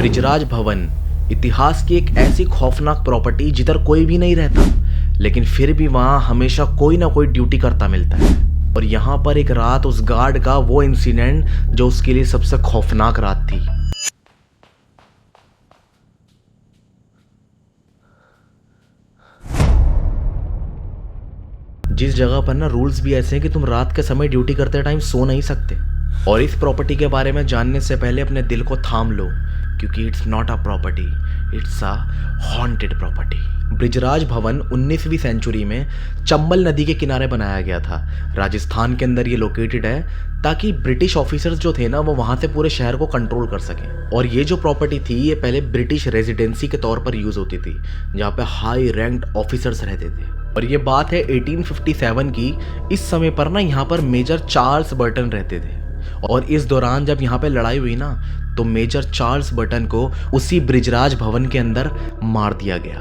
ब्रिजराज भवन इतिहास की एक ऐसी खौफनाक प्रॉपर्टी जिधर कोई भी नहीं रहता, लेकिन फिर भी वहां हमेशा कोई ना कोई ड्यूटी करता मिलता है। और यहाँ पर एक रात उस गार्ड का वो इंसिडेंट जो उसके लिए सबसे खौफनाक रात थी। जिस जगह पर ना रूल्स भी ऐसे हैं कि तुम रात के समय ड्यूटी करते टाइम सो नहीं सकते। और इस प्रॉपर्टी के बारे में जानने से पहले अपने दिल को थाम लो, क्योंकि it's not a property, it's a haunted property. Brijraj भवन 19वीं सेंचुरी में चंबल नदी के किनारे बनाया गया था। राजस्थान के अंदर ये लोकेटेड है ताकि ब्रिटिश ऑफिसर्स जो थे ना वो वहाँ से पूरे शहर को कंट्रोल कर सकें। और ये जो प्रॉपर्टी थी ये पहले ब्रिटिश रेजिडेंसी के तौर पर यूज़ होती थी, जहाँ पे हाई रैंक्ड ऑफिसर्स रहते थे। और ये बात है 1857 की। इस समय पर ना यहाँ पर मेजर चार्ल्स बर्टन रहते थे। और इस दौरान जब यहाँ पे लड़ाई हुई ना तो मेजर चार्ल्स बर्टन को उसी ब्रिजराज भवन के अंदर मार दिया गया।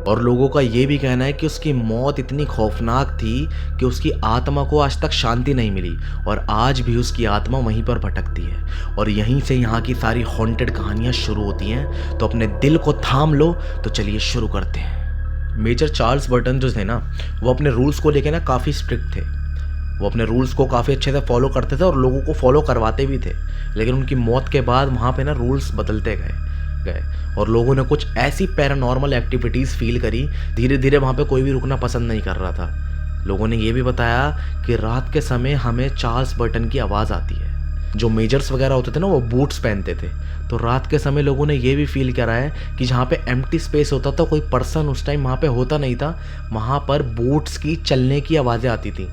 और लोगों का ये भी कहना है कि उसकी मौत इतनी खौफनाक थी कि उसकी आत्मा को आज तक शांति नहीं मिली और आज भी उसकी आत्मा वहीं पर भटकती है। और यहीं से यहाँ की सारी हॉन्टेड कहानियाँ शुरू होती हैं। तो अपने दिल को थाम लो, तो चलिए शुरू करते हैं। मेजर चार्ल्स बर्टन जो थे ना वो अपने रूल्स को लेके ना काफ़ी स्ट्रिक्ट थे। वो अपने रूल्स को काफ़ी अच्छे से फॉलो करते थे और लोगों को फॉलो करवाते भी थे। लेकिन उनकी मौत के बाद वहाँ पे ना रूल्स बदलते गए और लोगों ने कुछ ऐसी पैरानॉर्मल एक्टिविटीज़ फील करी। धीरे धीरे वहाँ पे कोई भी रुकना पसंद नहीं कर रहा था। लोगों ने ये भी बताया कि रात के समय हमें चार्ल्स बर्टन की आवाज़ आती है। जो मेजर्स वगैरह होते थे ना वो बूट्स पहनते थे। तो रात के समय लोगों ने ये भी फील करा है कि जहाँ पे एम्प्टी स्पेस होता था, कोई पर्सन उस टाइम वहाँ पे होता नहीं था, वहाँ पर बूट्स की चलने की आवाज़ें आती थी।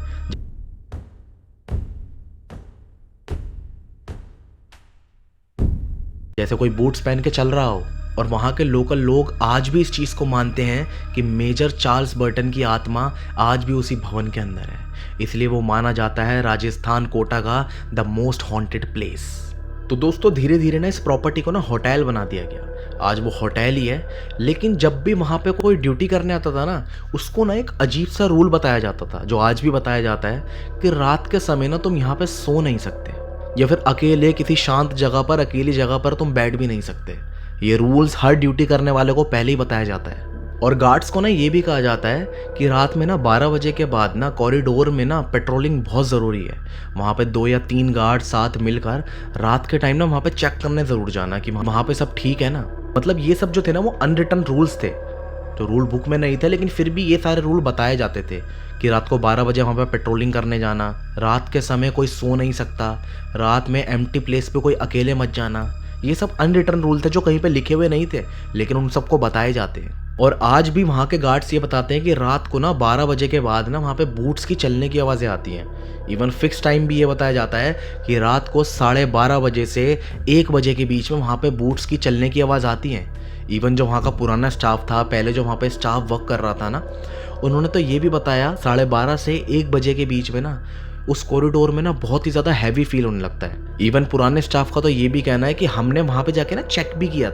जैसे कोई बूट्स पहन के चल रहा हो। और वहाँ के लोकल लोग आज भी इस चीज़ को मानते हैं कि मेजर चार्ल्स बर्टन की आत्मा आज भी उसी भवन के अंदर है। इसलिए वो माना जाता है राजस्थान कोटा का द मोस्ट हॉन्टेड प्लेस। तो दोस्तों धीरे धीरे ना इस प्रॉपर्टी को ना होटल बना दिया गया। आज वो होटल ही है। लेकिन जब भी वहाँ पे कोई ड्यूटी करने आता था ना उसको ना एक अजीब सा रूल बताया जाता था, जो आज भी बताया जाता है कि रात के समय ना तुम यहाँ पे सो नहीं सकते, या फिर अकेले किसी शांत जगह पर, अकेली जगह पर तुम बैठ भी नहीं सकते। ये रूल्स हर ड्यूटी करने वाले को पहले ही बताया जाता है। और गार्ड्स को ना ये भी कहा जाता है कि रात में ना 12 बजे के बाद ना कॉरिडोर में ना पेट्रोलिंग बहुत ज़रूरी है। वहाँ पे 2 या 3 गार्ड साथ मिलकर रात के टाइम ना वहाँ पे चेक करने ज़रूर जाना कि वहाँ पे सब ठीक है ना। मतलब ये सब जो थे ना वो अनरिटन रूल्स थे, जो रूल बुक में नहीं थे, लेकिन फिर भी ये सारे रूल बताए जाते थे कि रात को 12 बजे वहाँ पे पेट्रोलिंग करने जाना, रात के समय कोई सो नहीं सकता, रात में एम्प्टी प्लेस पे कोई अकेले मत जाना। ये सब अनरिटन रूल थे जो कहीं पे लिखे हुए नहीं थे, लेकिन उन सबको बताए जाते हैं। और आज भी वहाँ के गार्ड्स ये बताते हैं कि रात को ना 12 बजे के बाद ना वहाँ पे बूट्स की चलने की आवाज़ें आती हैं। इवन फिक्स टाइम भी ये बताया जाता है कि रात को 12:30 बजे से 1 बजे के बीच में वहाँ पे बूट्स की चलने की आवाज़ आती है। इवन जो वहाँ का पुराना स्टाफ था, पहले जो वहाँ पे स्टाफ वर्क कर रहा था ना, उन्होंने तो ये भी बताया 12:30 से 1 बजे के बीच में ना उस कॉरिडोर में ना बहुत ही ज़्यादा हैवी फील होने लगता है। इवन पुराने स्टाफ का तो ये भी कहना है कि हमने वहाँ पे जाके ना चेक भी किया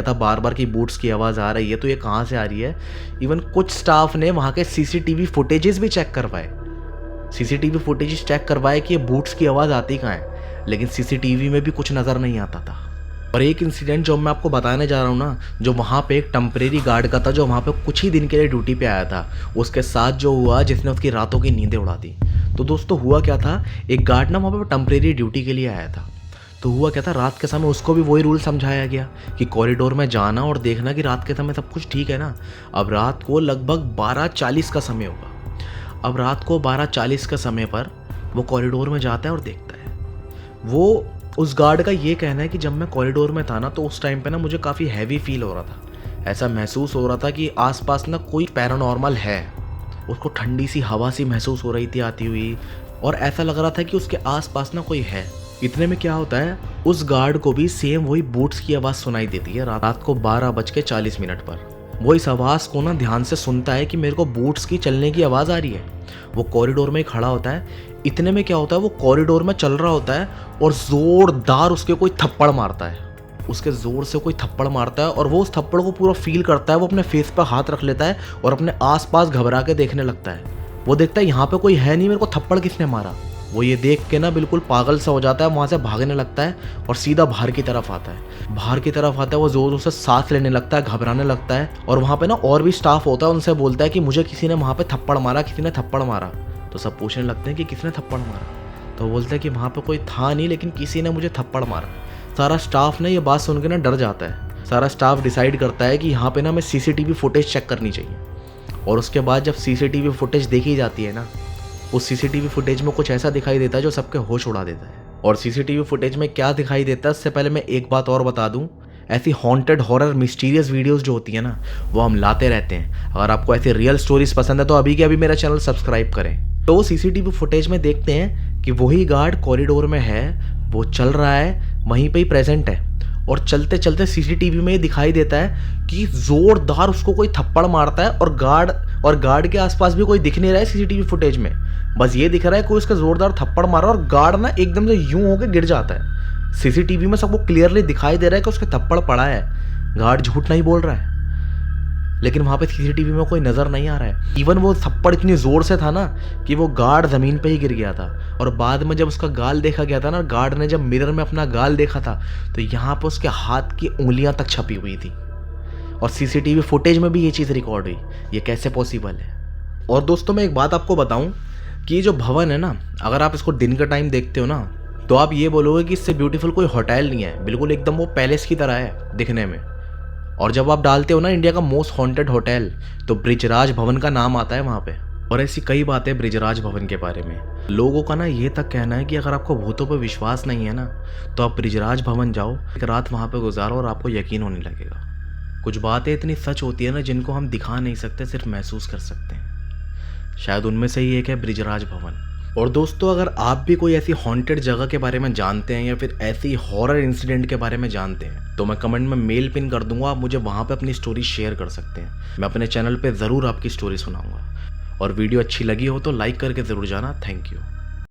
था, बार बार कि बूट्स की आवाज़ आ रही है तो ये कहाँ से आ रही है। इवन कुछ स्टाफ ने वहाँ के सीसीटीवी फुटेजेस भी चेक करवाए, कि ये बूट्स की आवाज़ आती कहाँ है, लेकिन सीसीटीवी में भी कुछ नज़र नहीं आता था। और एक इंसिडेंट जो मैं आपको बताने जा रहा हूँ ना, जो वहाँ पे एक टेम्परेरी गार्ड का था, जो वहाँ पे कुछ ही दिन के लिए ड्यूटी पे आया था, उसके साथ जो हुआ जिसने उसकी रातों की नींदें उड़ा दी। तो दोस्तों हुआ क्या था, एक गार्ड ना वहाँ पे टेम्परेरी ड्यूटी के लिए आया था। तो हुआ क्या था, रात के समय उसको भी वही रूल समझाया गया कि कॉरिडोर में जाना और देखना कि रात के समय सब कुछ ठीक है ना। अब रात को लगभग 12:40 का समय होगा। अब रात को 12:40 का समय पर वो कॉरिडोर में जाता है और देखता है। उस गार्ड का ये कहना है कि जब मैं कॉरिडोर में था ना तो उस टाइम पे ना मुझे काफ़ी हैवी फील हो रहा था। ऐसा महसूस हो रहा था कि आसपास ना कोई पैरानॉर्मल है। उसको ठंडी सी हवा सी महसूस हो रही थी आती हुई, और ऐसा लग रहा था कि उसके आसपास ना कोई है। इतने में क्या होता है, उस गार्ड को भी सेम वही बूट्स की आवाज़ सुनाई देती है रात को 12:40 पर। वो इस आवाज़ को ना ध्यान से सुनता है कि मेरे को बूट्स की चलने की आवाज़ आ रही है। वो कॉरिडोर में खड़ा होता है। इतने में क्या होता है, वो कॉरिडोर में चल रहा होता है और ज़ोरदार उसके कोई थप्पड़ मारता है। उसके ज़ोर से कोई थप्पड़ मारता है और वो उस थप्पड़ को पूरा फील करता है। वो अपने फेस पर हाथ रख लेता है और अपने आसपास घबरा के देखने लगता है। वो देखता है यहाँ पे कोई है नहीं, मेरे को थप्पड़ किसने मारा। वो ये देख के ना बिल्कुल पागल सा हो जाता है, वहाँ से भागने लगता है और सीधा बाहर की तरफ आता है। बाहर की तरफ आता है, वो ज़ोर ज़ोर से सांस लेने लगता है, घबराने लगता है। और वहाँ पे ना और भी स्टाफ होता है, उनसे बोलता है कि मुझे किसी ने वहाँ पे थप्पड़ मारा, किसी ने थप्पड़ मारा। तो सब पूछने लगते हैं कि किसने थप्पड़ मारा। तो वो बोलता है कि वहाँ पे कोई था नहीं, लेकिन किसी ने मुझे थप्पड़ मारा। सारा स्टाफ ने ये बात सुन के ना डर जाता है। सारा स्टाफ डिसाइड करता है कि यहाँ पे ना हमें CCTV फुटेज चेक करनी चाहिए। और उसके बाद जब CCTV फुटेज देखी जाती है ना, उस CCTV फुटेज में कुछ ऐसा दिखाई देता है जो सबके होश उड़ा देता है। और CCTV फुटेज में क्या दिखाई देता है, उससे पहले मैं एक बात और बता दूं, ऐसी हॉन्टेड हॉरर मिस्टीरियस वीडियोस जो होती है ना, वो हम लाते रहते हैं। अगर आपको ऐसी रियल स्टोरीज पसंद है तो अभी के अभी मेरा चैनल सब्सक्राइब करें। तो वो CCTV फुटेज में देखते हैं कि वही गार्ड कॉरिडोर में है, वो चल रहा है, वहीं पे ही प्रेजेंट है। और चलते चलते CCTV में दिखाई देता है कि जोरदार उसको कोई थप्पड़ मारता है, और गार्ड के आसपास भी कोई दिख नहीं रहा है CCTV फुटेज में। बस ये दिख रहा है कोई उसका जोरदार थप्पड़ मारा और गार्ड ना एकदम से यूं होकर गिर जाता है। CCTV में सबको क्लियरली दिखाई दे रहा है कि उसके थप्पड़ पड़ा है। गार्ड झूठ नहीं बोल रहा है, लेकिन वहां पे CCTV में कोई नजर नहीं आ रहा है। इवन वो थप्पड़ इतनी जोर से था ना कि वो गार्ड जमीन पे ही गिर गया था। और बाद में जब उसका गाल देखा गया था ना, गार्ड ने जब मिरर में अपना गाल देखा था, तो यहाँ पे उसके हाथ की उंगलियां तक छपी हुई थी। और CCTV फुटेज में भी ये चीज़ रिकॉर्ड हुई। ये कैसे पॉसिबल है? और दोस्तों मैं एक बात आपको बताऊं कि ये जो भवन है ना, अगर आप इसको दिन का टाइम देखते हो ना, तो आप ये बोलोगे कि इससे ब्यूटीफुल कोई होटल नहीं है। बिल्कुल एकदम वो पैलेस की तरह है दिखने में। और जब आप डालते हो ना इंडिया का मोस्ट हॉन्टेड होटल, तो ब्रिजराज भवन का नाम आता है वहाँ पे। और ऐसी कई बातें ब्रिजराज भवन के बारे में। लोगों का ना ये तक कहना है कि अगर आपको भूतों पर विश्वास नहीं है ना, तो आप ब्रिजराज भवन जाओ, एक रात वहाँ पे गुजारो और आपको यकीन होने लगेगा। कुछ बातें इतनी सच होती है ना जिनको हम दिखा नहीं सकते, सिर्फ महसूस कर सकते हैं। शायद उनमें से ही एक है ब्रिजराज भवन। और दोस्तों अगर आप भी कोई ऐसी हॉन्टेड जगह के बारे में जानते हैं या फिर ऐसी हॉरर इंसिडेंट के बारे में जानते हैं, तो मैं कमेंट में मेल पिन कर दूंगा, आप मुझे वहाँ पे अपनी स्टोरी शेयर कर सकते हैं। मैं अपने चैनल पे ज़रूर आपकी स्टोरी सुनाऊंगा। और वीडियो अच्छी लगी हो तो लाइक करके ज़रूर जाना। Thank you.